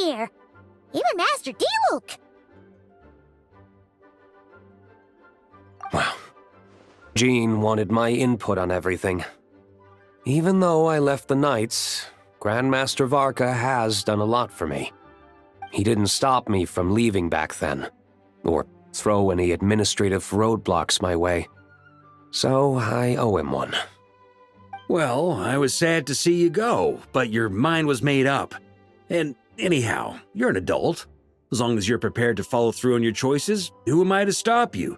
here. Even Master Diluc. Well, Jean wanted my input on everything. Even though I left the Knights, Grandmaster Varka has done a lot for me. He didn't stop me from leaving back then, or throw any administrative roadblocks my way. So I owe him one. Well, I was sad to see you go, but your mind was made up. And anyhow, you're an adult. As long as you're prepared to follow through on your choices, who am I to stop you?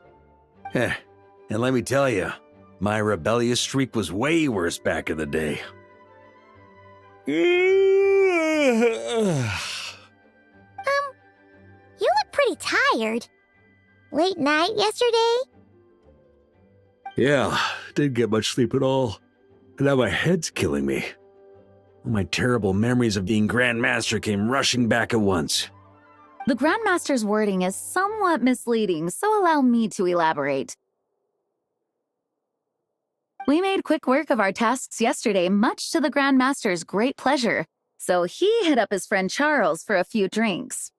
And let me tell you, my rebellious streak was way worse back in the day. You look pretty tired. Late night yesterday? Yeah, didn't get much sleep at all. And now my head's killing me. All my terrible memories of being Grandmaster came rushing back at once. The Grandmaster's wording is somewhat misleading, so allow me to elaborate. We made quick work of our tasks yesterday, much to the Grandmaster's great pleasure, so he hit up his friend Charles for a few drinks.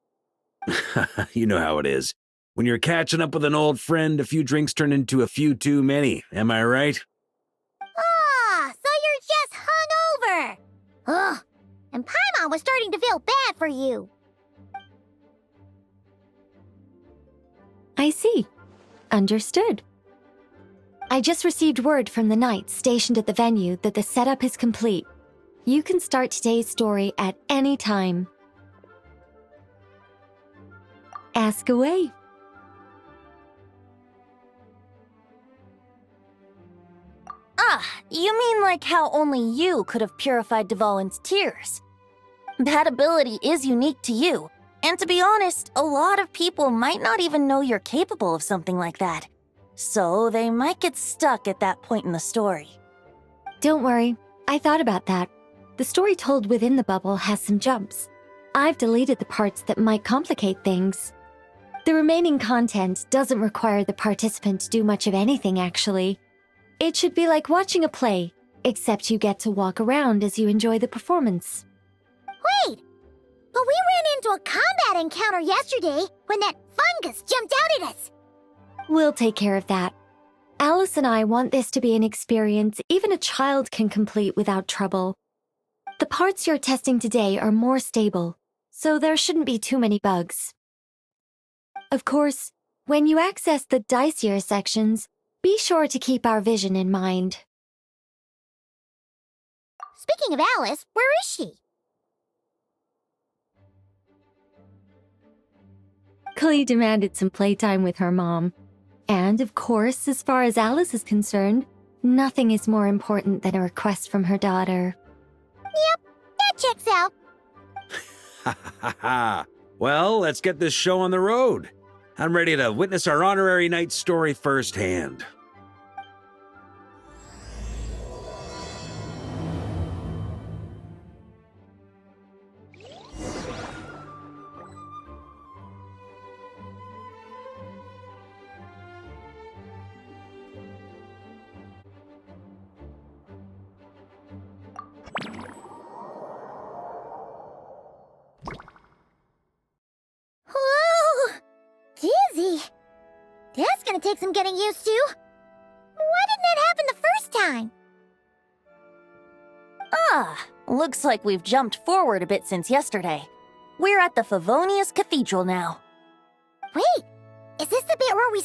You know how it is. When you're catching up with an old friend, a few drinks turn into a few too many, am I right? Ah, so you're just hungover. Ugh, and Paimon was starting to feel bad for you. I see. Understood. I just received word from the Knights stationed at the venue that the setup is complete. You can start today's story at any time. Ask away. Ah, you mean like how only you could have purified Dvalin's tears? That ability is unique to you, and to be honest, a lot of people might not even know you're capable of something like that. So they might get stuck at that point in the story. Don't worry, I thought about that. The story told within the bubble has some jumps. I've deleted the parts that might complicate things. The remaining content doesn't require the participant to do much of anything, actually. It should be like watching a play, except you get to walk around as you enjoy the performance. Wait, but we ran into a combat encounter yesterday when that fungus jumped out at us. We'll take care of that. Alice and I want this to be an experience even a child can complete without trouble. The parts you're testing today are more stable, so there shouldn't be too many bugs. Of course, when you access the dicier sections, be sure to keep our vision in mind. Speaking of Alice, where is she? Klee demanded some playtime with her mom. And, of course, as far as Alice is concerned, nothing is more important than a request from her daughter. Yep, that checks out. Ha ha ha! Well, let's get this show on the road. I'm ready to witness our honorary knight story firsthand. Whoa! Dizzy. That's gonna take some getting used to. Why didn't that happen the first time? Ah, looks like we've jumped forward a bit since yesterday. We're at the Favonius Cathedral now. Wait, is this the bit where we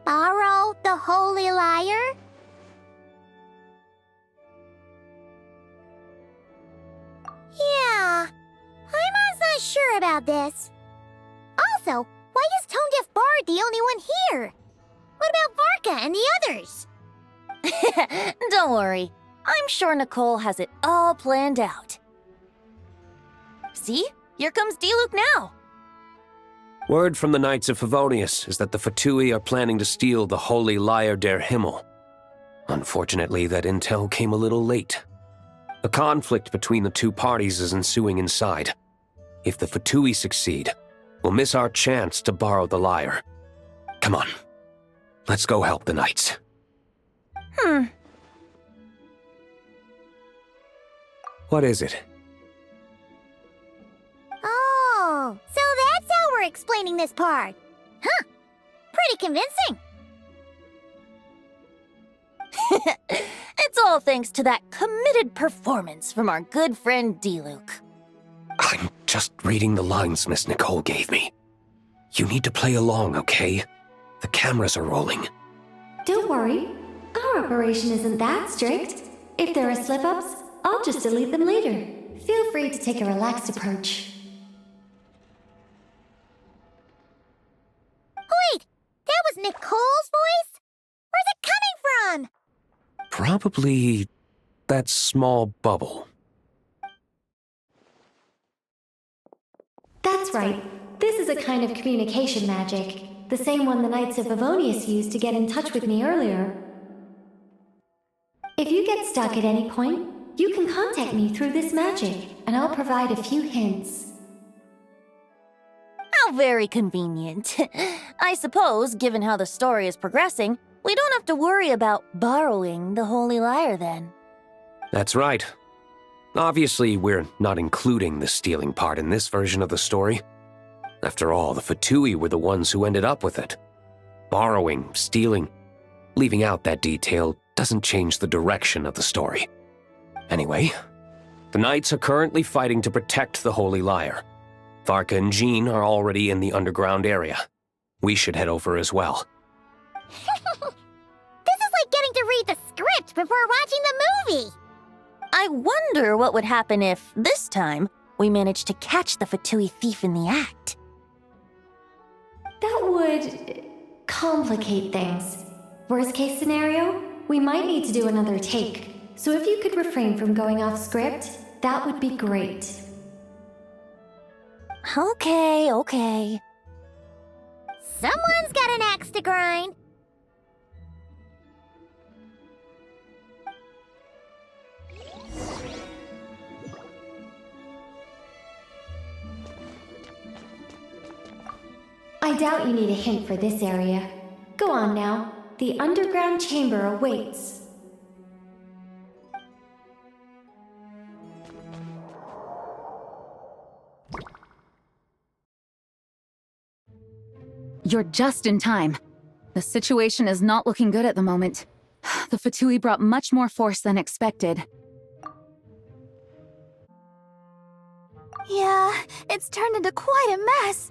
borrow the Holy Lyre? Yeah, Paimon's not sure about this. Also, why is Tone Deaf Bard the only one here? What about Varka and the others? Don't worry, I'm sure Nicole has it all planned out. See? Here comes Diluc now. Word from the Knights of Favonius is that the Fatui are planning to steal the Holy Lyre der Himmel. Unfortunately, that intel came a little late. A conflict between the two parties is ensuing inside. If the Fatui succeed, we'll miss our chance to borrow the lyre. Come on, let's go help the Knights. What is it? for explaining this part. Huh. Pretty convincing. It's all thanks to that committed performance from our good friend D-Luke. I'm just reading the lines Miss Nicole gave me. You need to play along, okay? The cameras are rolling. Don't worry. Our operation isn't that strict. If there are slip-ups, I'll just delete them later. Feel free to take a relaxed approach. Wait, that was Nicole's voice? Where's it coming from? Probably that small bubble. That's right. This is a kind of communication magic. The same one the Knights of Favonius used to get in touch with me earlier. If you get stuck at any point, you can contact me through this magic, and I'll provide a few hints. How very convenient. I suppose, given how the story is progressing, we don't have to worry about borrowing the Holy Lyre then. That's right. Obviously, we're not including the stealing part in this version of the story. After all, the Fatui were the ones who ended up with it. Borrowing, stealing, leaving out that detail doesn't change the direction of the story. Anyway, the Knights are currently fighting to protect the Holy Lyre. Varka and Jean are already in the underground area. We should head over as well. This is like getting to read the script before watching the movie. I wonder what would happen if, this time, we managed to catch the Fatui thief in the act. That would complicate things. Worst case scenario, we might need to do another take. So if you could refrain from going off script, that would be great. Okay. Someone's got an axe to grind. I doubt you need a hint for this area. Go on now. The underground chamber awaits. You're just in time. The situation is not looking good at the moment. The Fatui brought much more force than expected. Yeah, it's turned into quite a mess.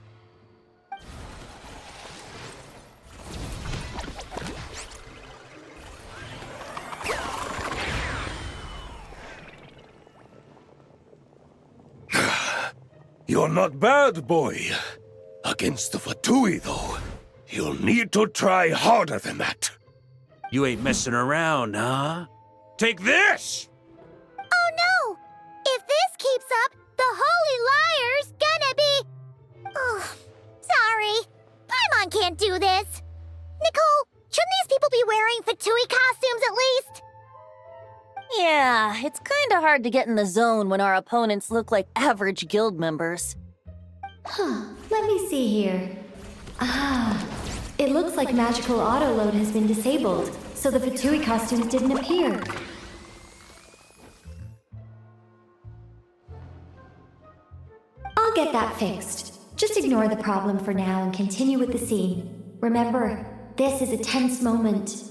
You're not bad, boy. Against the Fatui, though, you'll need to try harder than that. You ain't messing around, huh? Take this! Oh no! If this keeps up, the Holy Lyre's gonna be... Oh, sorry. Paimon can't do this. Nicole, shouldn't these people be wearing Fatui costumes at least? Yeah, it's kinda hard to get in the zone when our opponents look like average guild members. Let me see here. It looks like magical autoload has been disabled, so the Fatui costumes didn't appear. I'll get that fixed. Just ignore the problem for now and continue with the scene. Remember, this is a tense moment.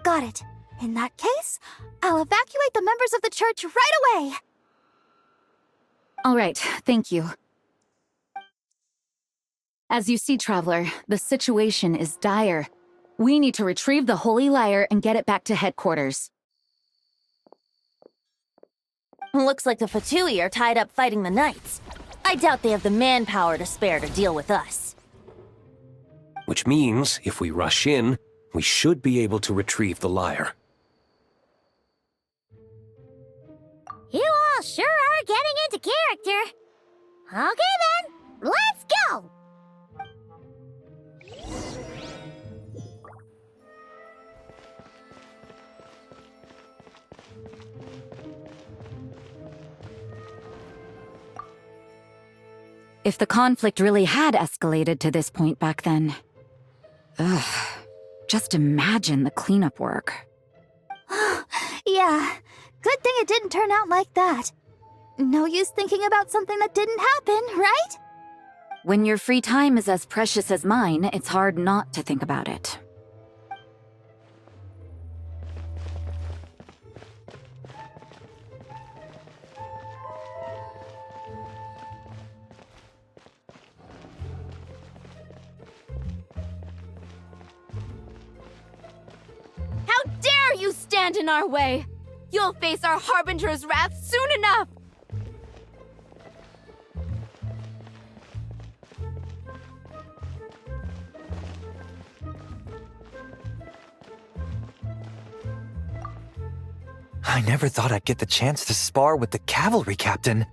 Got it. In that case, I'll evacuate the members of the church right away. All right, thank you. As you see, Traveler, the situation is dire. We need to retrieve the Holy Lyre and get it back to headquarters. Looks like the Fatui are tied up fighting the Knights. I doubt they have the manpower to spare to deal with us. Which means, if we rush in, we should be able to retrieve the lyre. You all sure are getting into character. Okay then, let's go! If the conflict really had escalated to this point back then... Ugh. Just imagine the cleanup work. Yeah, good thing it didn't turn out like that. No use thinking about something that didn't happen, right? When your free time is as precious as mine, it's hard not to think about it. How dare you stand in our way! You'll face our Harbinger's wrath soon enough! I never thought I'd get the chance to spar with the cavalry captain.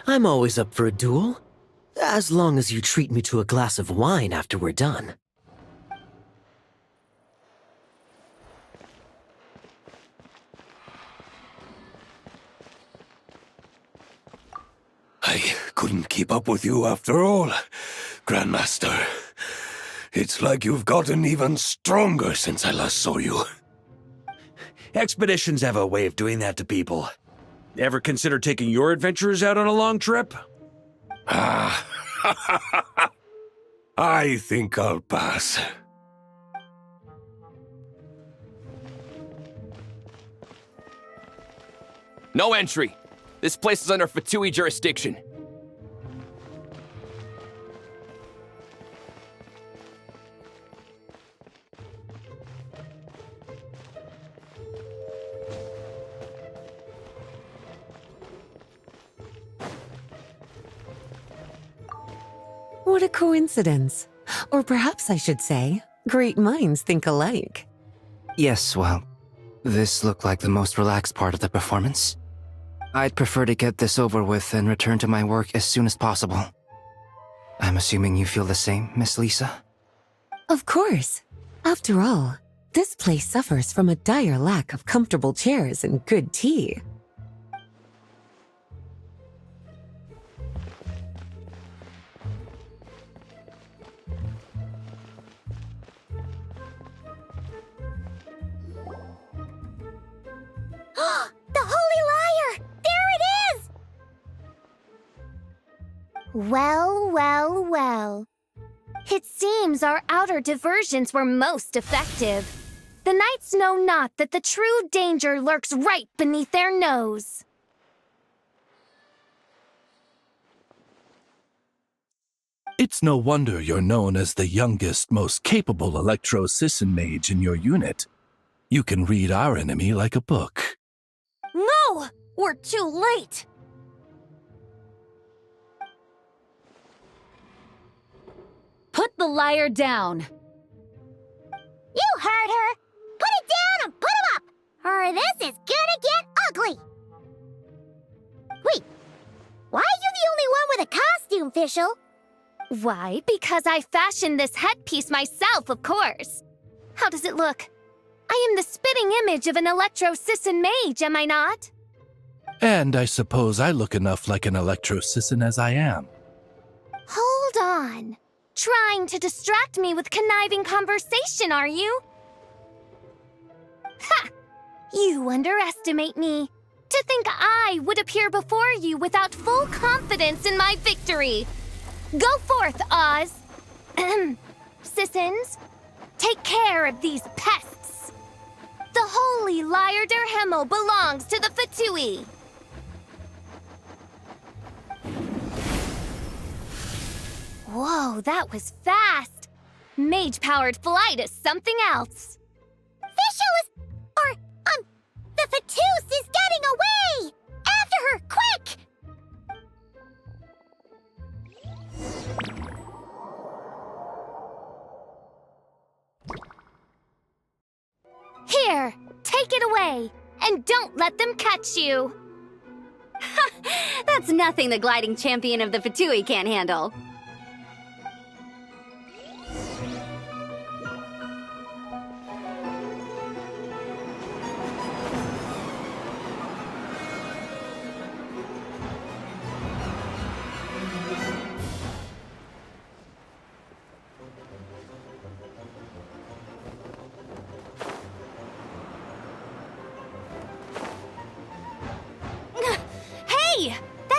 I'm always up for a duel. As long as you treat me to a glass of wine after we're done. I couldn't keep up with you after all, Grandmaster. It's like you've gotten even stronger since I last saw you. Expeditions have a way of doing that to people. Ever consider taking your adventurers out on a long trip? Ah, I think I'll pass. No entry. This place is under Fatui jurisdiction. What a coincidence. Or perhaps I should say, great minds think alike. Yes, well, this looked like the most relaxed part of the performance. I'd prefer to get this over with and return to my work as soon as possible. I'm assuming you feel the same, Miss Lisa? Of course. After all, this place suffers from a dire lack of comfortable chairs and good tea. The Holy Liar! There it is! Well, well, well. It seems our outer diversions were most effective. The knights know not that the true danger lurks right beneath their nose. It's no wonder you're known as the youngest, most capable electro-Sisson mage in your unit. You can read our enemy like a book. No! We're too late! Put the liar down. You heard her! Put it down and put him up! Or this is gonna get ugly! Wait, why are you the only one with a costume, Fischl? Why? Because I fashioned this headpiece myself, of course. How does it look? I am the spitting image of an electro-Sisson mage, am I not? And I suppose I look enough like an electro-Sisson as I am. Hold on. Trying to distract me with conniving conversation, are you? Ha! You underestimate me. To think I would appear before you without full confidence in my victory. Go forth, Oz. Sissons, take care of these pests. The holy Liar der Himmel belongs to the Fatui. Whoa, that was fast. Mage-powered flight is something else. Fischl is... the Fatus is getting away! After her, quick! Here, take it away, and don't let them catch you. That's nothing the gliding champion of the Fatui can't handle.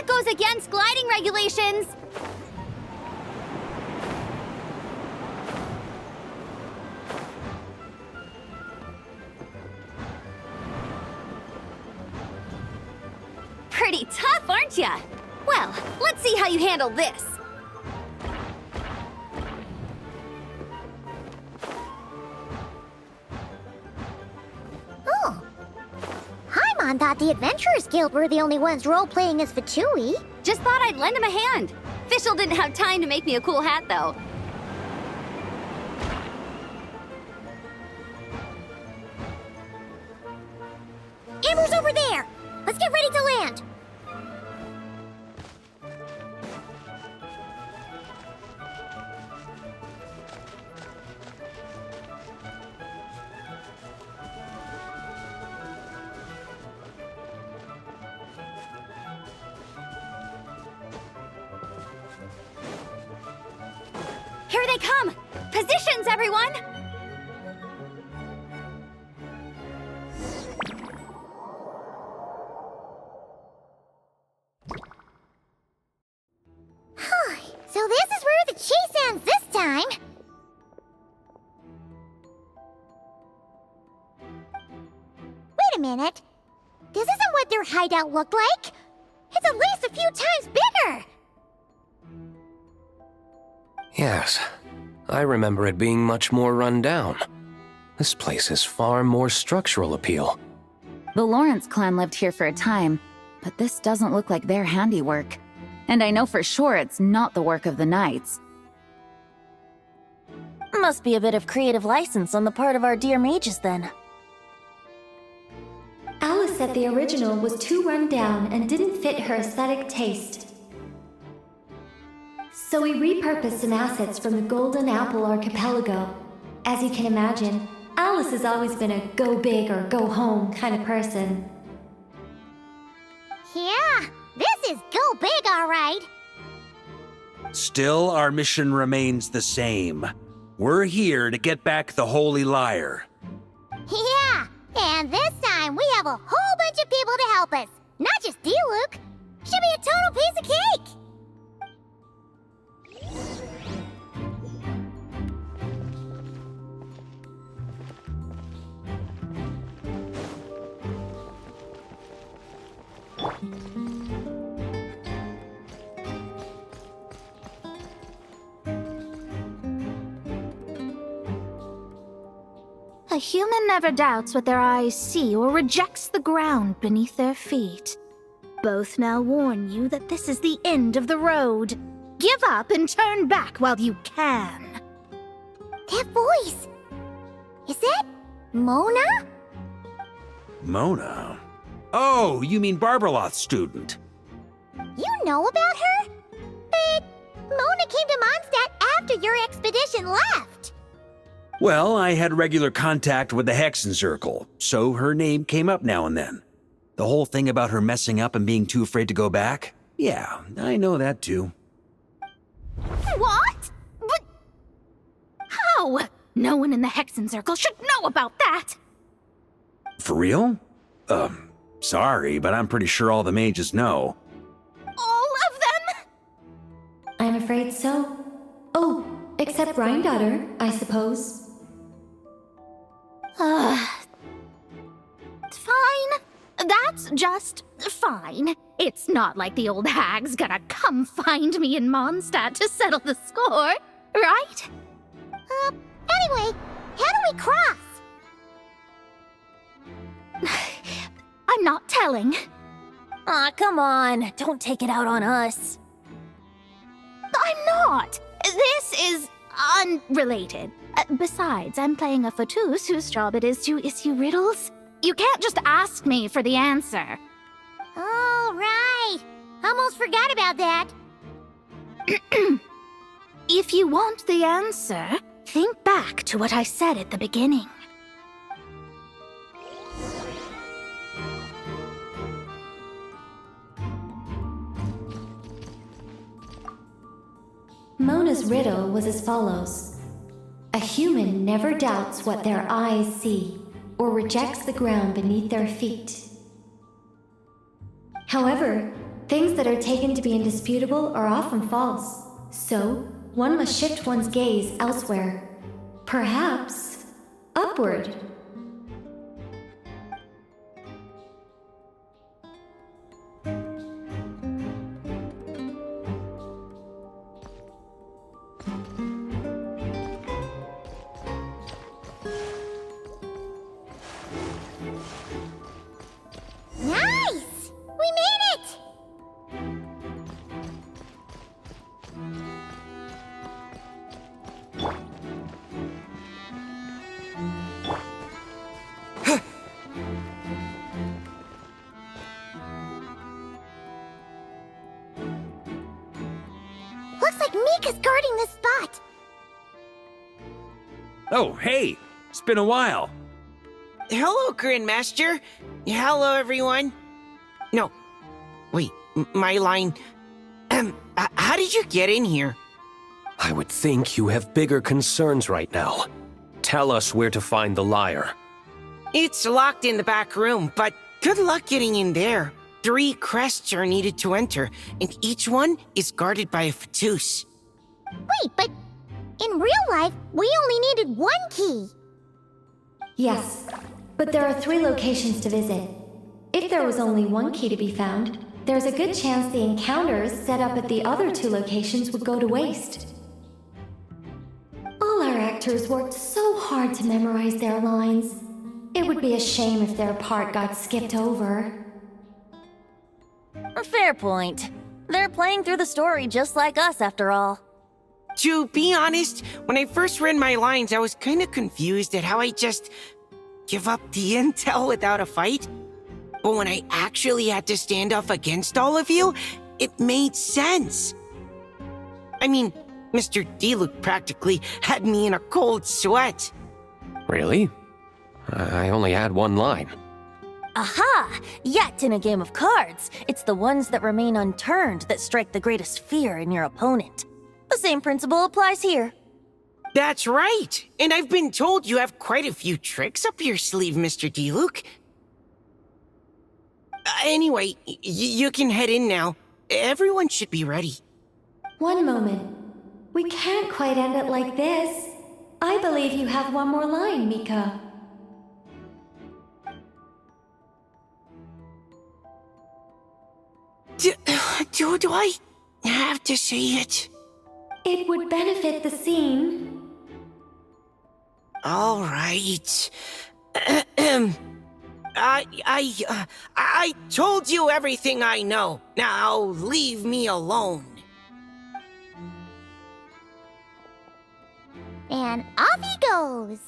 That goes against gliding regulations! Pretty tough, aren't ya? Well, let's see how you handle this. Oh. Paimon thought the Adventurers Guild were the only ones role-playing as Fatui. Just thought I'd lend him a hand. Fischl didn't have time to make me a cool hat, though. Amber's over there! Let's get ready to land! Here they come! Positions, everyone! So this is where the chase ends this time! Wait a minute. This isn't what their hideout looked like! It's at least a few times bigger! Yes, I remember it being much more run down. This place has far more structural appeal. The Lawrence clan lived here for a time, but this doesn't look like their handiwork. And I know for sure it's not the work of the Knights. Must be a bit of creative license on the part of our dear mages, then. Alice said the original was too run down and didn't fit her aesthetic taste. So we repurposed some assets from the Golden Apple Archipelago. As you can imagine, Alice has always been a go big or go home kind of person. Yeah, this is go big, all right. Still, our mission remains the same. We're here to get back the Holy Lyre. Yeah, and this time we have a whole bunch of people to help us. Not just Diluc. Should be a total piece of cake. A human never doubts what their eyes see or rejects the ground beneath their feet. Both now warn you that this is the end of the road. Give up and turn back while you can. That voice! Is that Mona? Mona? Oh, you mean Barbarloth's student. You know about her? But Mona came to Mondstadt after your expedition left. Well, I had regular contact with the Hexen Circle, so her name came up now and then. The whole thing about her messing up and being too afraid to go back? Yeah, I know that too. What? But how? No one in the Hexen Circle should know about that. For real? Sorry, but I'm pretty sure all the mages know. All of them? I'm afraid so. Oh, except Granddaughter, I suppose. Fine. That's just fine. It's not like the old hag's gonna come find me in Mondstadt to settle the score, right? Anyway, how do we cross? I'm not telling. Aw, come on. Don't take it out on us. I'm not. This is unrelated. Besides, I'm playing a fatus whose job it is to issue riddles. You can't just ask me for the answer. Oh, right. Almost forgot about that. If you want the answer, think back to what I said at the beginning. Mona's riddle was as follows. A human never doubts what their eyes see, or rejects the ground beneath their feet. However, things that are taken to be indisputable are often false. So, one must shift one's gaze elsewhere. Perhaps upward. Nice! We made it! Looks like Mika's guarding this spot. Oh, hey! It's been a while. Hello, Grandmaster. Hello, everyone. No. Wait, my line. How did you get in here? I would think you have bigger concerns right now. Tell us where to find the lyre. It's locked in the back room, but good luck getting in there. 3 crests are needed to enter, and each one is guarded by a Fatus. Wait, but in real life, we only needed 1 key. Yes, but there are 3 locations to visit. If there was only 1 key to be found, there's a good chance the encounters set up at the other 2 locations would go to waste. All our actors worked so hard to memorize their lines. It would be a shame if their part got skipped over. A fair point. They're playing through the story just like us, after all. To be honest, when I first read my lines, I was kind of confused at how I just give up the intel without a fight. But when I actually had to stand up against all of you, it made sense. I mean, Mr. Diluc practically had me in a cold sweat. Really? I only had 1 line. Aha! Yet in a game of cards, it's the ones that remain unturned that strike the greatest fear in your opponent. The same principle applies here. That's right! And I've been told you have quite a few tricks up your sleeve, Mr. Diluc. Anyway, you can head in now. Everyone should be ready. One moment. We can't quite end it like this. I believe you have 1 more line, Mika. Do I have to say it? It would benefit the scene. All right. I told you everything I know. Now leave me alone. And off he goes.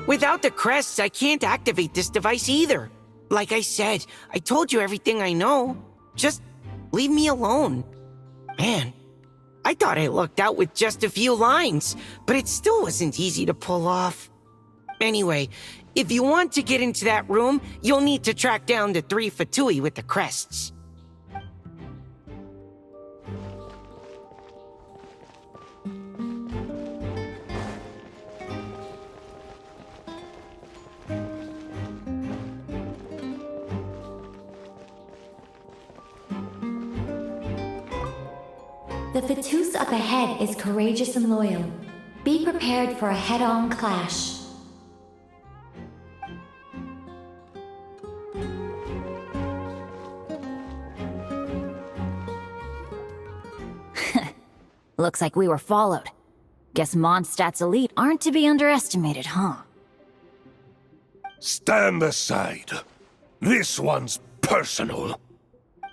Without the crests, I can't activate this device either. Like I said, I told you everything I know. Just leave me alone. Man, I thought I lucked out with just a few lines, but it still wasn't easy to pull off. Anyway, if you want to get into that room, you'll need to track down the 3 Fatui with the crests. The Fatus up ahead is courageous and loyal. Be prepared for a head-on clash. Looks like we were followed. Guess Mondstadt's elite aren't to be underestimated, huh? Stand aside. This one's personal.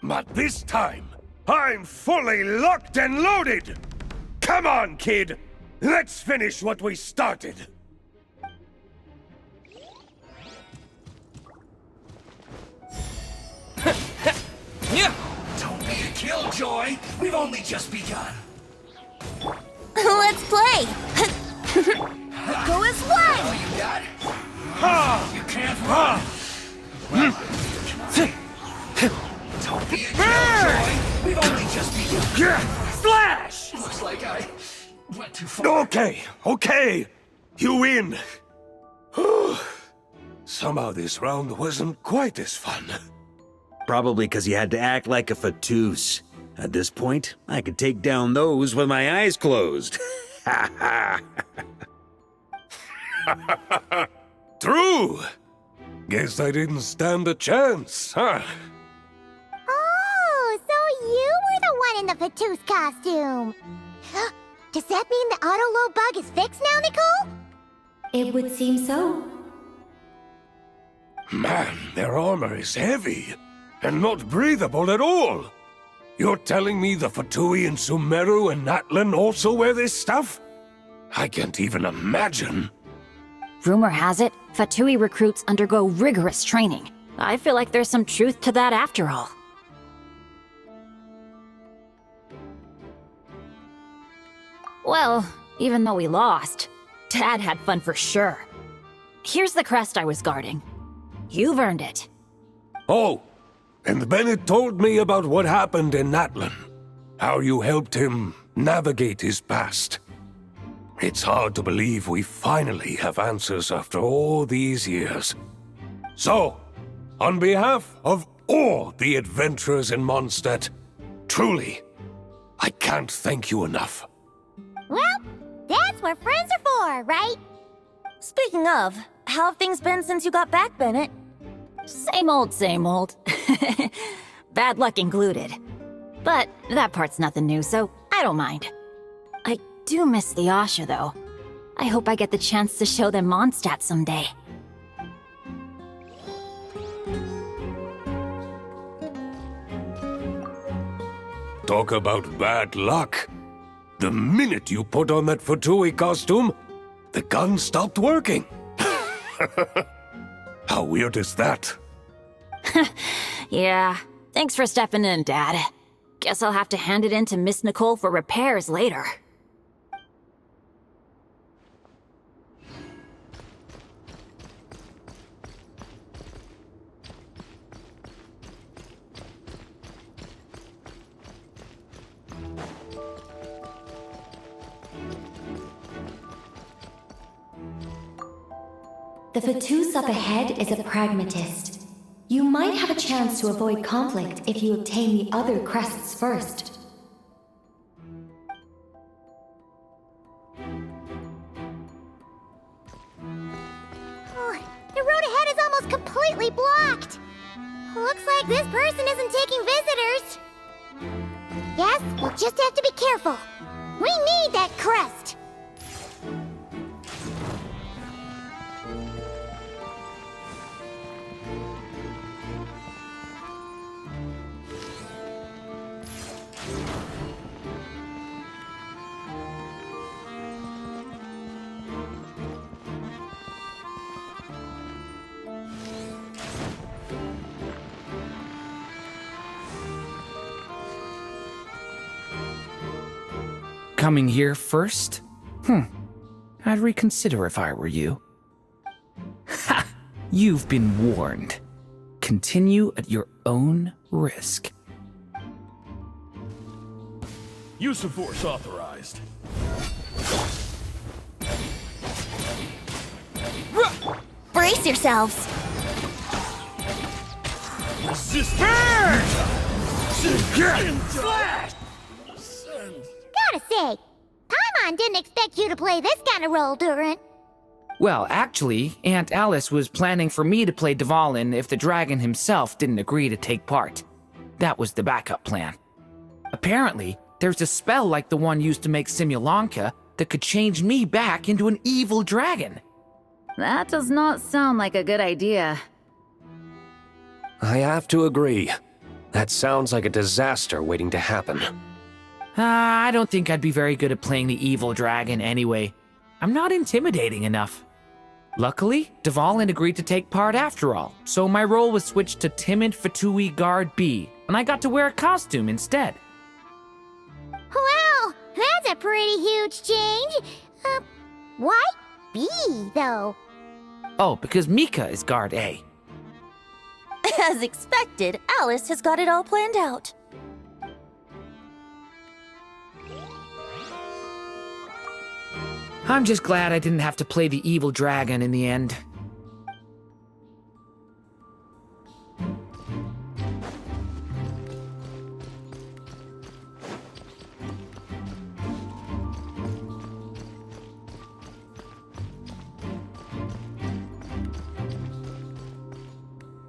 But this time, I'm fully locked and loaded! Come on, kid! Let's finish what we started! Don't be a killjoy! We've only just begun! Let's play! Go as one! You got it? You can't run! Don't be a killjoy! We've only just begun. Yeah! Slash! Looks like I went too far. Okay. You win. Somehow this round wasn't quite as fun. Probably because you had to act like a fatous. At this point, I could take down those with my eyes closed. Ha ha! True. Guess I didn't stand a chance, huh? Oh, so you were the one in the Fatous costume. Does that mean the auto-load bug is fixed now, Nicole? It would seem so. Man, their armor is heavy and not breathable at all. You're telling me the Fatui in Sumeru and Natlan also wear this stuff? I can't even imagine. Rumor has it, Fatui recruits undergo rigorous training. I feel like there's some truth to that after all. Well, even though we lost, Dad had fun for sure. Here's the crest I was guarding. You've earned it. Oh, and Bennett told me about what happened in Natlan. How you helped him navigate his past. It's hard to believe we finally have answers after all these years. So, on behalf of all the adventurers in Mondstadt, truly, I can't thank you enough. Well, that's what friends are for, right? Speaking of, how have things been since you got back, Bennett? Same old, same old. Bad luck included. But that part's nothing new, so I don't mind. I do miss the Asha, though. I hope I get the chance to show them Mondstadt someday. Talk about bad luck. The minute you put on that Fatui costume, the gun stopped working. How weird is that? Yeah, thanks for stepping in, Dad. Guess I'll have to hand it in to Miss Nicole for repairs later. The Fatous up ahead is a pragmatist. You might have a chance to avoid conflict if you obtain the other crests first. Oh, the road ahead is almost completely blocked. Looks like this person isn't taking visitors. Yes, we'll just have to be careful. We need that crest. Coming here first? I'd reconsider if I were you. Ha! You've been warned. Continue at your own risk. Use of force authorized. Brace yourselves! Resist! Gotta say, Paimon didn't expect you to play this kind of role, Durin. Well, actually, Aunt Alice was planning for me to play Dvalin if the dragon himself didn't agree to take part. That was the backup plan. Apparently, there's a spell like the one used to make Simulanka that could change me back into an evil dragon. That does not sound like a good idea. I have to agree. That sounds like a disaster waiting to happen. I don't think I'd be very good at playing the evil dragon anyway. I'm not intimidating enough. Luckily, Dvalin agreed to take part after all, so my role was switched to timid Fatui Guard B, and I got to wear a costume instead. Wow, that's a pretty huge change. Why B, though? Oh, because Mika is Guard A. As expected, Alice has got it all planned out. I'm just glad I didn't have to play the evil dragon in the end.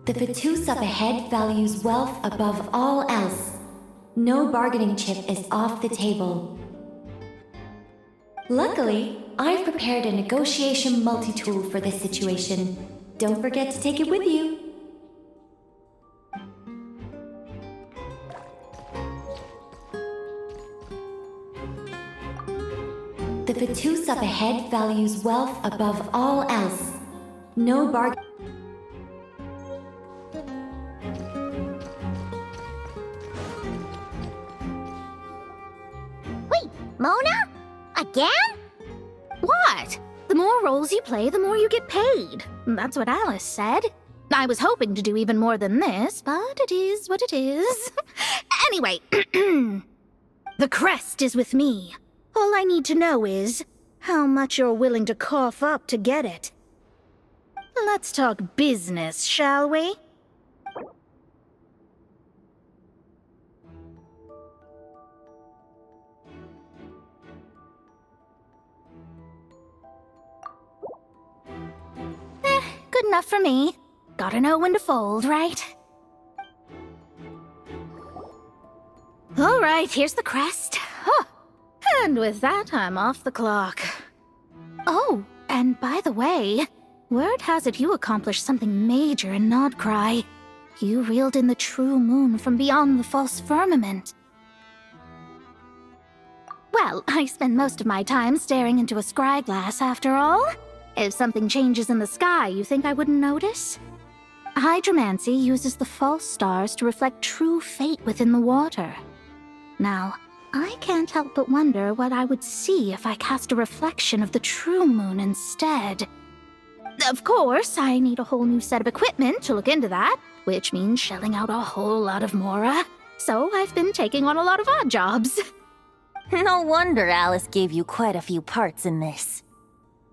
The Vatus up ahead values wealth above all else. No bargaining chip is off the table. Luckily, I've prepared a negotiation multi-tool for this situation. Don't forget to take it with you. The Vatus up ahead values wealth above all else. No bargaining. Wait, Mona? Again? What? The more roles you play, the more you get paid. That's what Alice said. I was hoping to do even more than this, but it is what it is. Anyway, the crest is with me. All I need to know is how much you're willing to cough up to get it. Let's talk business, shall we? Good enough for me. Gotta know when to fold, right? All right, here's the crest. Huh. And with that, I'm off the clock. Oh, and by the way, word has it you accomplished something major in Nodcry. You reeled in the true moon from beyond the false firmament. Well, I spend most of my time staring into a scry glass, after all. If something changes in the sky, you think I wouldn't notice? Hydromancy uses the false stars to reflect true fate within the water. Now, I can't help but wonder what I would see if I cast a reflection of the true moon instead. Of course, I need a whole new set of equipment to look into that, which means shelling out a whole lot of mora. So I've been taking on a lot of odd jobs. No wonder Alice gave you quite a few parts in this.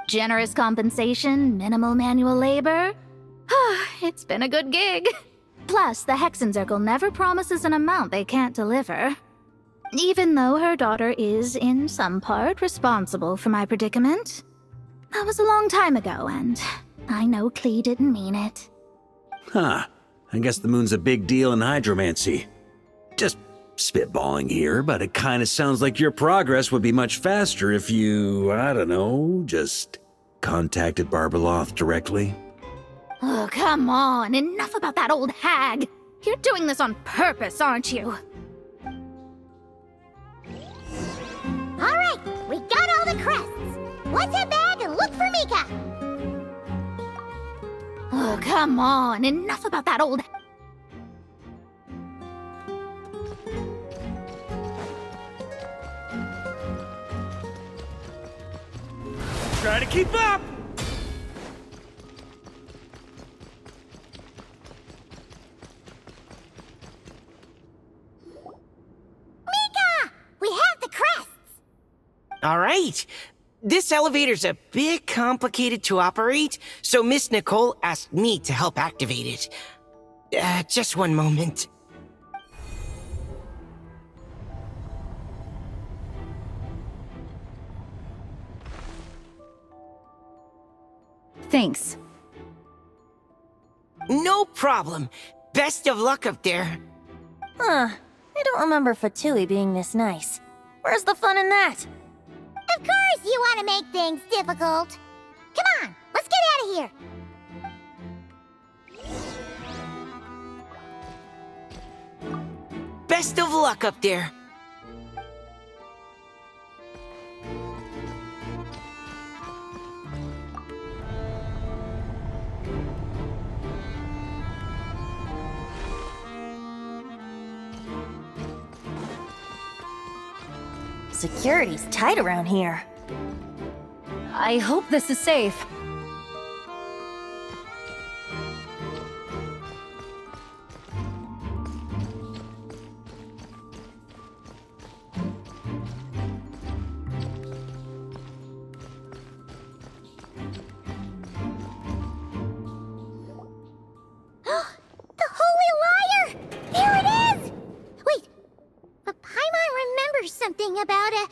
Generous compensation, minimal manual labor. It's been a good gig. Plus, the Hexen Circle never promises an amount they can't deliver. Even though her daughter is, in some part, responsible for my predicament. That was a long time ago, and I know Klee didn't mean it. Huh. I guess the moon's a big deal in hydromancy. Just spitballing here, but it kinda sounds like your progress would be much faster if you, I don't know, just contacted Barbeloth directly. Oh, come on. Enough about that old hag. You're doing this on purpose, aren't you? All right, we got all the crests. Let's head back and look for Mika. Oh, come on. Enough about that old... Try to keep up! Mika! We have the crests! All right. This elevator's a bit complicated to operate, so Miss Nicole asked me to help activate it. Just one moment. Thanks. No problem. Best of luck up there. Huh. I don't remember Fatui being this nice. Where's the fun in that? Of course you want to make things difficult. Come on, let's get out of here. Best of luck up there. Security's tight around here. I hope this is safe. something about a...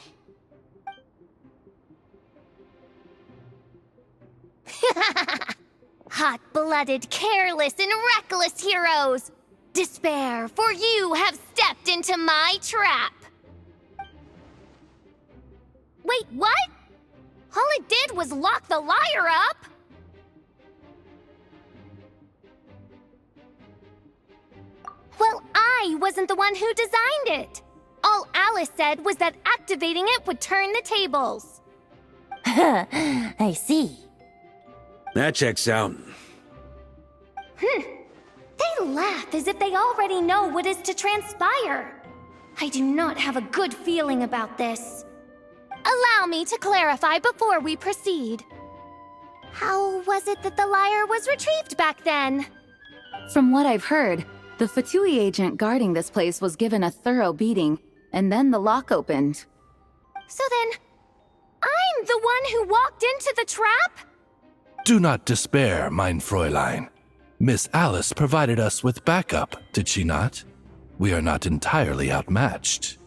Hot-blooded, careless, and reckless heroes! Despair, for you have stepped into my trap! Wait, what? All it did was lock the liar up? Well, I wasn't the one who designed it. All Alice said was that activating it would turn the tables. I see. That checks out. They laugh as if they already know what is to transpire. I do not have a good feeling about this. Allow me to clarify before we proceed. How was it that the lyre was retrieved back then? From what I've heard, the Fatui agent guarding this place was given a thorough beating, and then the lock opened. So then, I'm the one who walked into the trap? Do not despair, mein Fräulein. Miss Alice provided us with backup, did she not? We are not entirely outmatched.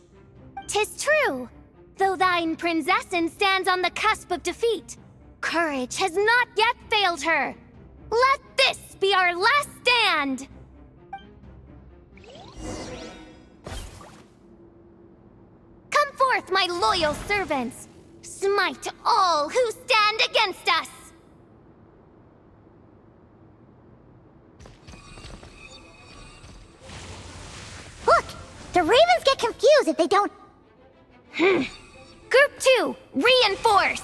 'Tis true. Though thine Prinzessin stands on the cusp of defeat, courage has not yet failed her. Let this be our last stand! Come forth, my loyal servants! Smite all who stand against us! Look! The ravens get confused if they don't... Group 2, reinforce!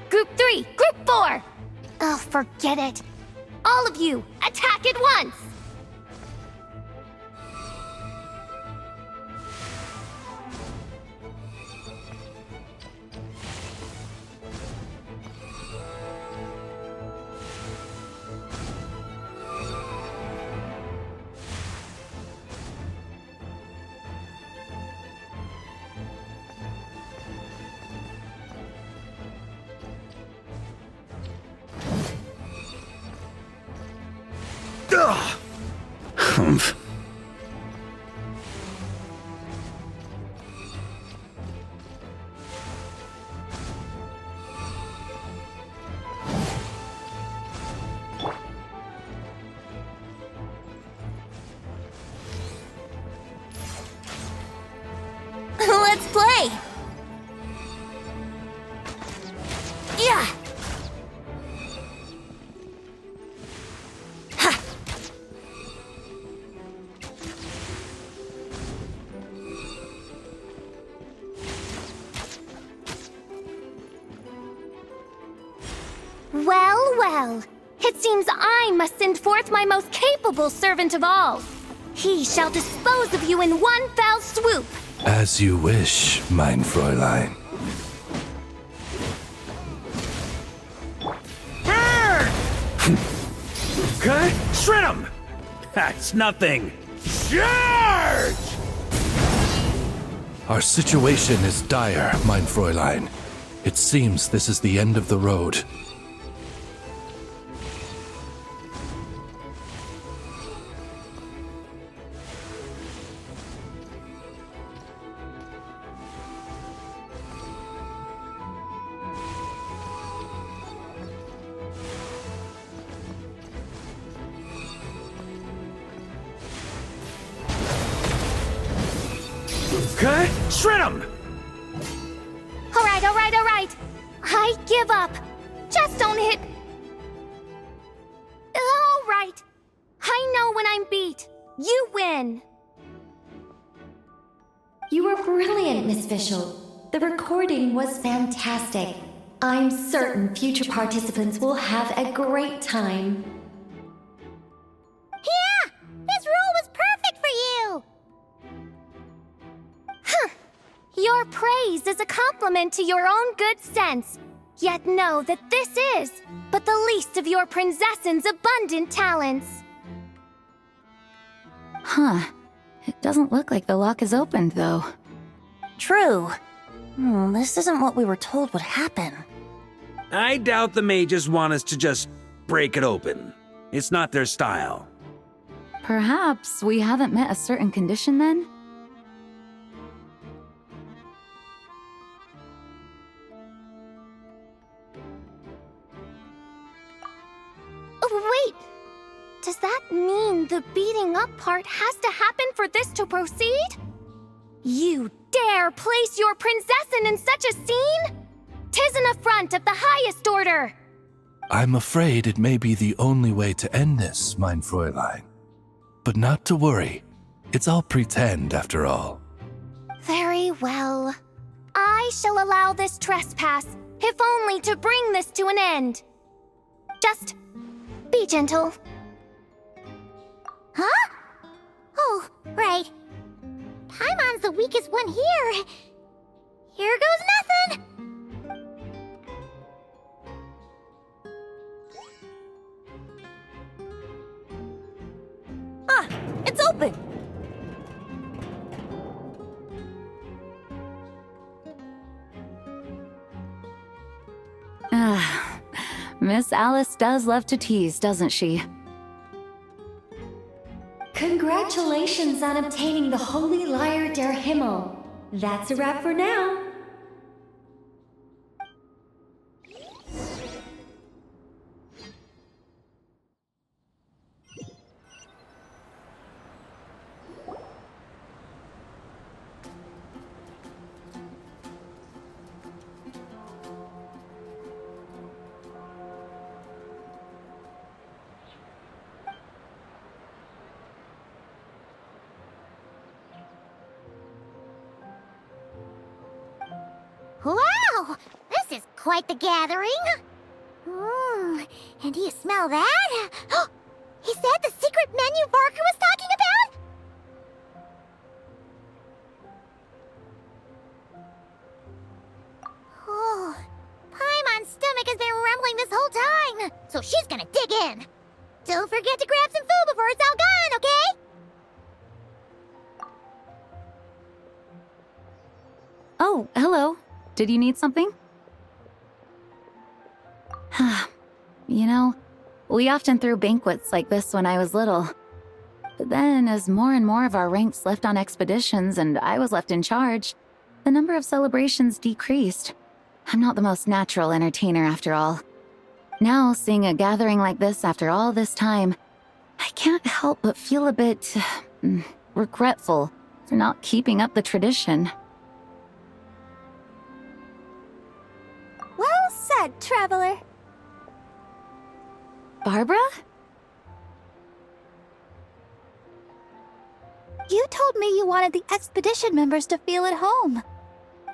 Group 3, Group 4! Oh, forget it. All of you, attack at once! Humph. Let's play! Yeah! Well, well. It seems I must send forth my most capable servant of all. He shall dispose of you in one fell swoop. As you wish, mein Fräulein. Okay, shred him! That's nothing. Charge! Our situation is dire, mein Fräulein. It seems this is the end of the road. Okay, shred him! All right, all right, all right. I give up. Just don't hit... All right. I know when I'm beat. You win. You were brilliant, Miss Fischl. The recording was fantastic. I'm certain future participants will have a great time. Yeah! This role was perfect for you! Huh. Your praise is a compliment to your own good sense. Yet know that this is but the least of your Prinzessin's abundant talents. Huh. It doesn't look like the lock is opened, though. True. This isn't what we were told would happen. I doubt the mages want us to just break it open. It's not their style. Perhaps we haven't met a certain condition then? Oh, wait! Does that mean the beating up part has to happen for this to proceed? You dare place your princessin in such a scene? 'Tis an affront of the highest order! I'm afraid it may be the only way to end this, mein Fräulein. But not to worry. It's all pretend, after all. Very well. I shall allow this trespass, if only to bring this to an end. Just be gentle. Huh? Oh, right. Paimon's the weakest one here. Here goes nothing! Ah, it's open! Ah, Miss Alice does love to tease, doesn't she? Congratulations on obtaining the Holy Lyre der Himmel. That's a wrap for now. Wow! This is quite the gathering! And do you smell that? Is that the secret menu Barker was talking about? Oh, Paimon's stomach has been rumbling this whole time, so she's gonna dig in. Don't forget to grab some food before it's all gone, okay? Oh, hello. Did you need something? You know, we often threw banquets like this when I was little. But then, as more and more of our ranks left on expeditions and I was left in charge, the number of celebrations decreased. I'm not the most natural entertainer after all. Now, seeing a gathering like this after all this time, I can't help but feel a bit regretful for not keeping up the tradition. Well said, traveler. Barbara? You told me you wanted the expedition members to feel at home.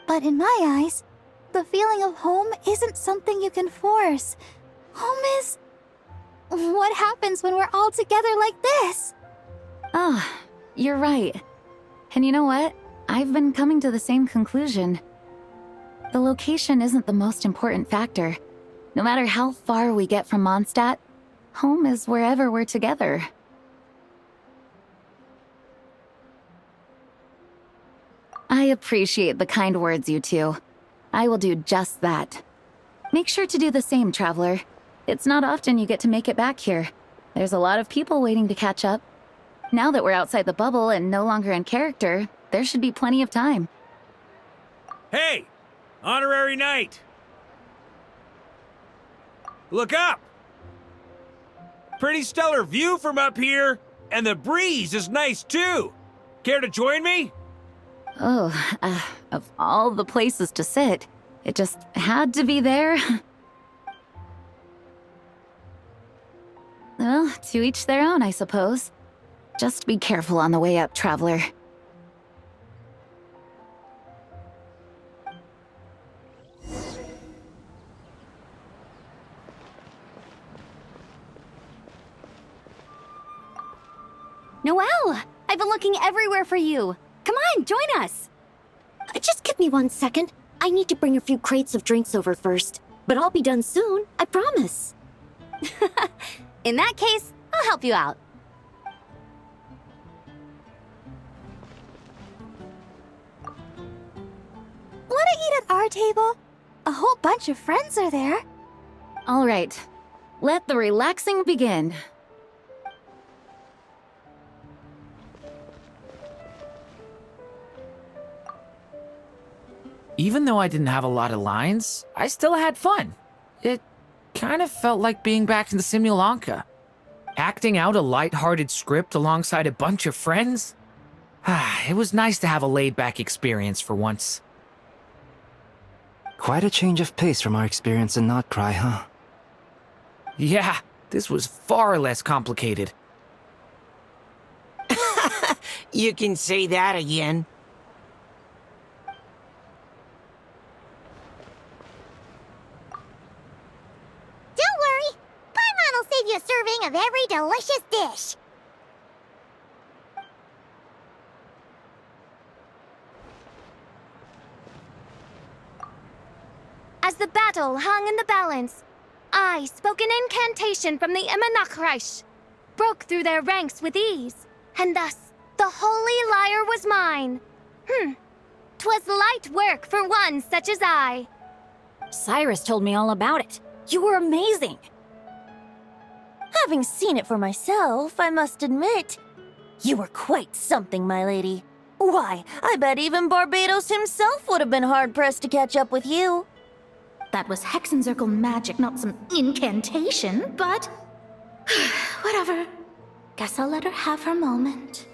But in my eyes, the feeling of home isn't something you can force. Home is... what happens when we're all together like this? Oh, you're right. And you know what? I've been coming to the same conclusion. The location isn't the most important factor. No matter how far we get from Mondstadt, home is wherever we're together. I appreciate the kind words, you two. I will do just that. Make sure to do the same, traveler. It's not often you get to make it back here. There's a lot of people waiting to catch up. Now that we're outside the bubble and no longer in character, there should be plenty of time. Hey! Honorary knight! Look up! Pretty stellar view from up here, and the breeze is nice too. Care to join me? Oh, of all the places to sit, it just had to be there. Well, to each their own, I suppose. Just be careful on the way up, traveler. Noelle! I've been looking everywhere for you. Come on, join us. Just give me 1 second. I need to bring a few crates of drinks over first. But I'll be done soon, I promise. In that case, I'll help you out. Wanna eat at our table? A whole bunch of friends are there. All right, let the relaxing begin. Even though I didn't have a lot of lines, I still had fun. It kind of felt like being back in the Simulanka. Acting out a light-hearted script alongside a bunch of friends. It was nice to have a laid-back experience for once. Quite a change of pace from our experience in Not Cry, huh? Yeah, this was far less complicated. You can say that again. Don't worry. Paimon will save you a serving of every delicious dish. As the battle hung in the balance, I spoke an incantation from the Emanachreich, broke through their ranks with ease, and thus the holy lyre was mine. 'Twas light work for one such as I. Cyrus told me all about it. You were amazing. Having seen it for myself, I must admit, you were quite something, my lady. Why, I bet even Barbados himself would have been hard-pressed to catch up with you. That was Hexencircle magic, not some incantation, but... whatever. Guess I'll let her have her moment.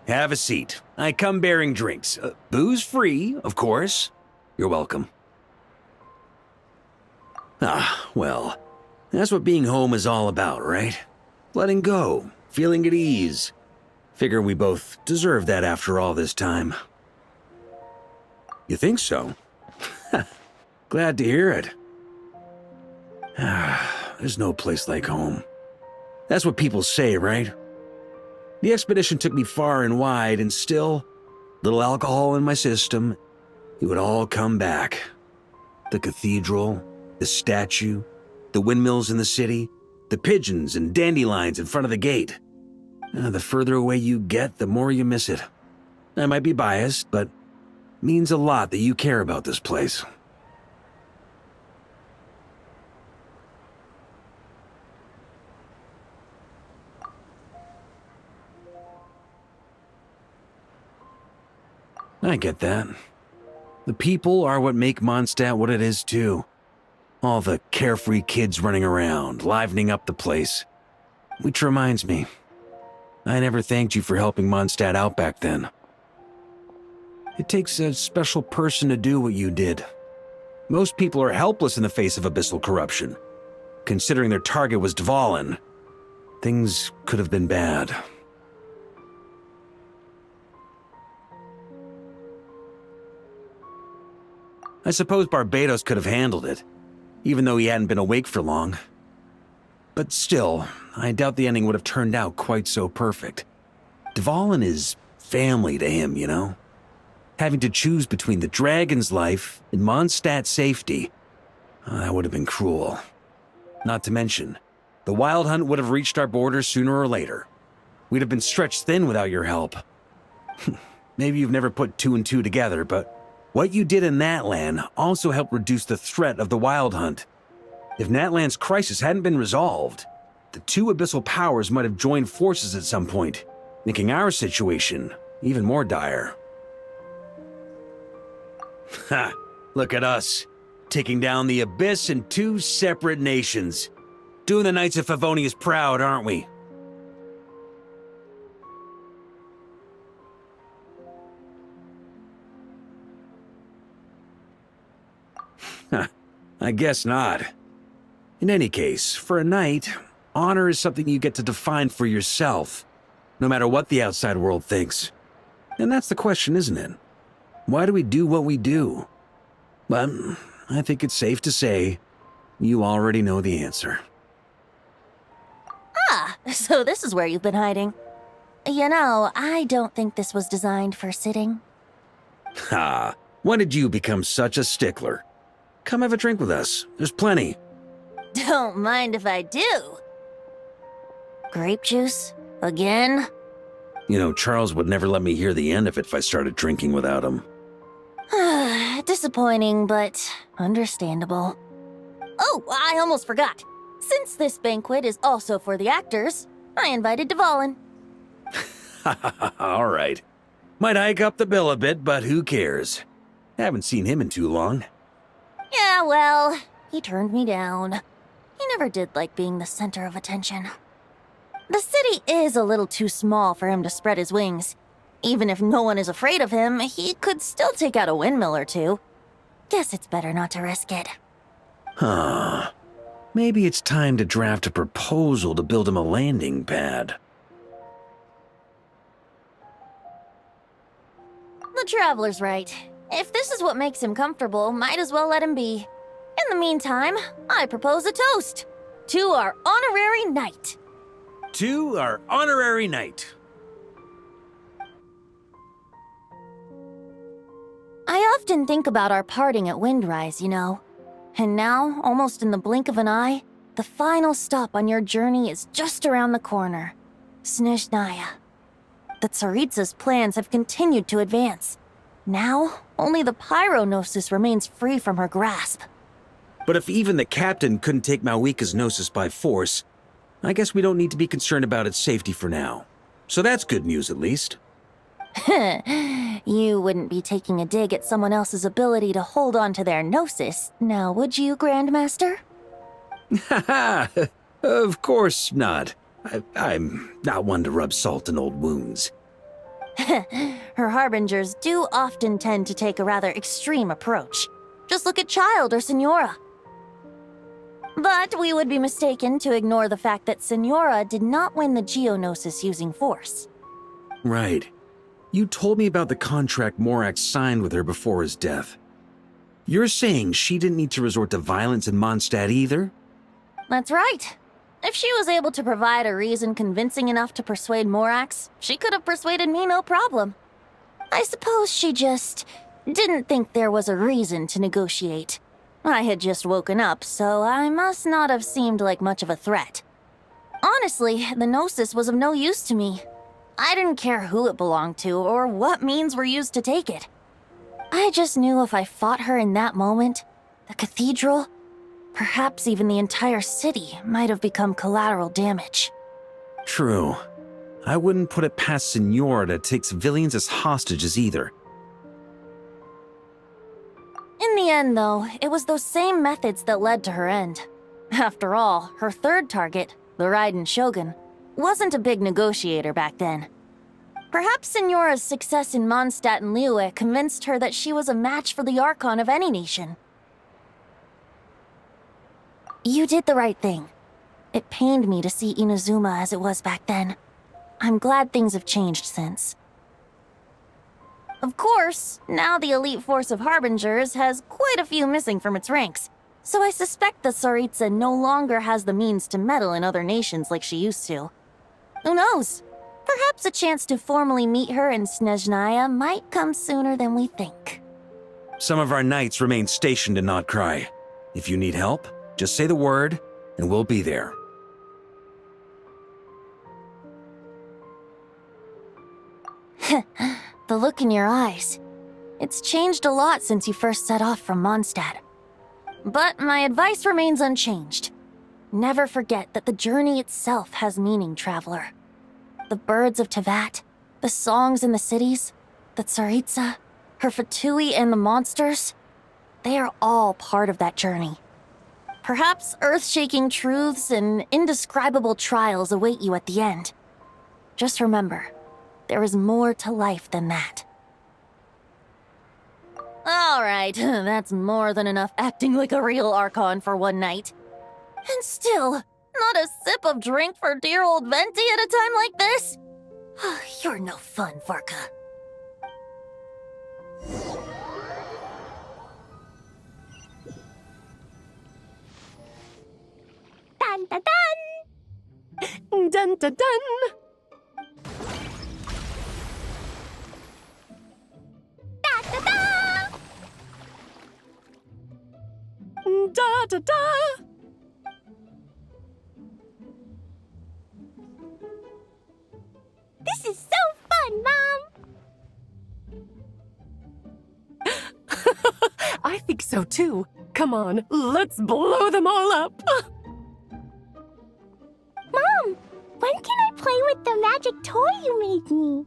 Have a seat. I come bearing drinks. Booze free, of course. You're welcome. Well, that's what being home is all about, right? Letting go, feeling at ease. Figure we both deserve that after all this time. You think so? Glad to hear it. There's no place like home. That's what people say, right? The expedition took me far and wide, and still, little alcohol in my system, it would all come back. The cathedral, the statue, the windmills in the city, the pigeons and dandelions in front of the gate. The further away you get, the more you miss it. I might be biased, but it means a lot that you care about this place. I get that. The people are what make Mondstadt what it is, too. All the carefree kids running around, livening up the place. Which reminds me, I never thanked you for helping Mondstadt out back then. It takes a special person to do what you did. Most people are helpless in the face of abyssal corruption. Considering their target was Dvalin, things could have been bad. I suppose Barbados could have handled it, even though he hadn't been awake for long. But still, I doubt the ending would have turned out quite so perfect. Dvalin is family to him, you know? Having to choose between the dragon's life and Mondstadt's safety, that would have been cruel. Not to mention, the Wild Hunt would have reached our borders sooner or later. We'd have been stretched thin without your help. Maybe you've never put two and two together, but what you did in Natlan also helped reduce the threat of the Wild Hunt. If Natlan's crisis hadn't been resolved, the two abyssal powers might have joined forces at some point, making our situation even more dire. Ha! Look at us, taking down the Abyss in two separate nations. Doing the Knights of Favonius proud, aren't we? I guess not. In any case, for a knight, honor is something you get to define for yourself, no matter what the outside world thinks. And that's the question, isn't it? Why do we do what we do? But I think it's safe to say you already know the answer. Ah, so this is where you've been hiding. You know, I don't think this was designed for sitting. Ha! When did you become such a stickler? Come have a drink with us. There's plenty. Don't mind if I do. Grape juice? Again? You know, Charles would never let me hear the end of it if I started drinking without him. Disappointing, but understandable. Oh, I almost forgot. Since this banquet is also for the actors, I invited Dvalin. All right. Might hike up the bill a bit, but who cares? Haven't seen him in too long. Yeah, well, he turned me down. He never did like being the center of attention. The city is a little too small for him to spread his wings. Even if no one is afraid of him, he could still take out a windmill or two. Guess it's better not to risk it. Huh. Maybe it's time to draft a proposal to build him a landing pad. The Traveler's right. If this is what makes him comfortable, might as well let him be. In the meantime, I propose a toast to our honorary knight. To our honorary knight. I often think about our parting at Windrise, you know. And now, almost in the blink of an eye, the final stop on your journey is just around the corner. Snezhnaya. The Tsaritsa's plans have continued to advance. Now, only the Pyronosis remains free from her grasp. But if even the captain couldn't take Malwika's Gnosis by force, I guess we don't need to be concerned about its safety for now. So that's good news, at least. You wouldn't be taking a dig at someone else's ability to hold on to their Gnosis, now would you, Grandmaster? Haha, of course not. I'm not one to rub salt in old wounds. Her harbingers do often tend to take a rather extreme approach. Just look at Child or Senora. But we would be mistaken to ignore the fact that Senora did not win the Geonosis using force. Right. You told me about the contract Morax signed with her before his death. You're saying she didn't need to resort to violence in Mondstadt either? That's right. If she was able to provide a reason convincing enough to persuade Morax, she could have persuaded me no problem. I suppose she just didn't think there was a reason to negotiate. I had just woken up, so I must not have seemed like much of a threat. Honestly, the Gnosis was of no use to me. I didn't care who it belonged to or what means were used to take it. I just knew if I fought her in that moment, the cathedral, perhaps even the entire city, might have become collateral damage. True. I wouldn't put it past Senora to take civilians as hostages either. In the end, though, it was those same methods that led to her end. After all, her third target, the Raiden Shogun, wasn't a big negotiator back then. Perhaps Senora's success in Mondstadt and Liyue convinced her that she was a match for the Archon of any nation. You did the right thing. It pained me to see Inazuma as it was back then. I'm glad things have changed since. Of course, now the elite force of Harbingers has quite a few missing from its ranks, so I suspect the Tsaritsa no longer has the means to meddle in other nations like she used to. Who knows? Perhaps a chance to formally meet her in Snezhnaya might come sooner than we think. Some of our knights remain stationed in Not Cry. If you need help, just say the word, and we'll be there. The look in your eyes. It's changed a lot since you first set off from Mondstadt. But my advice remains unchanged. Never forget that the journey itself has meaning, traveler. The birds of Tevat, the songs in the cities, the Tsaritsa, her Fatui and the monsters, they are all part of that journey. Perhaps earth-shaking truths and indescribable trials await you at the end. Just remember, there is more to life than that. All right, that's more than enough acting like a real Archon for one night. And still, not a sip of drink for dear old Venti at a time like this? You're no fun, Varka. Dun dun dun! Dun dun dun! Da da da! Da da da! This is so fun, Mom! I think so too. Come on, let's blow them all up! Mom, when can I play with the magic toy you made me?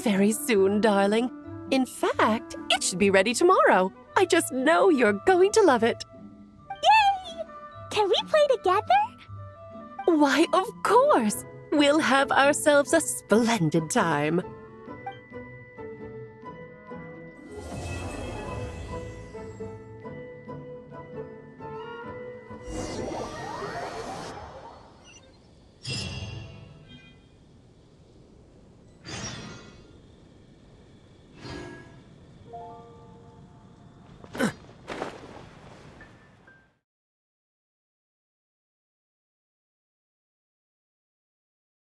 Very soon, darling. In fact, it should be ready tomorrow. I just know you're going to love it. Yay! Can we play together? Why, of course! We'll have ourselves a splendid time.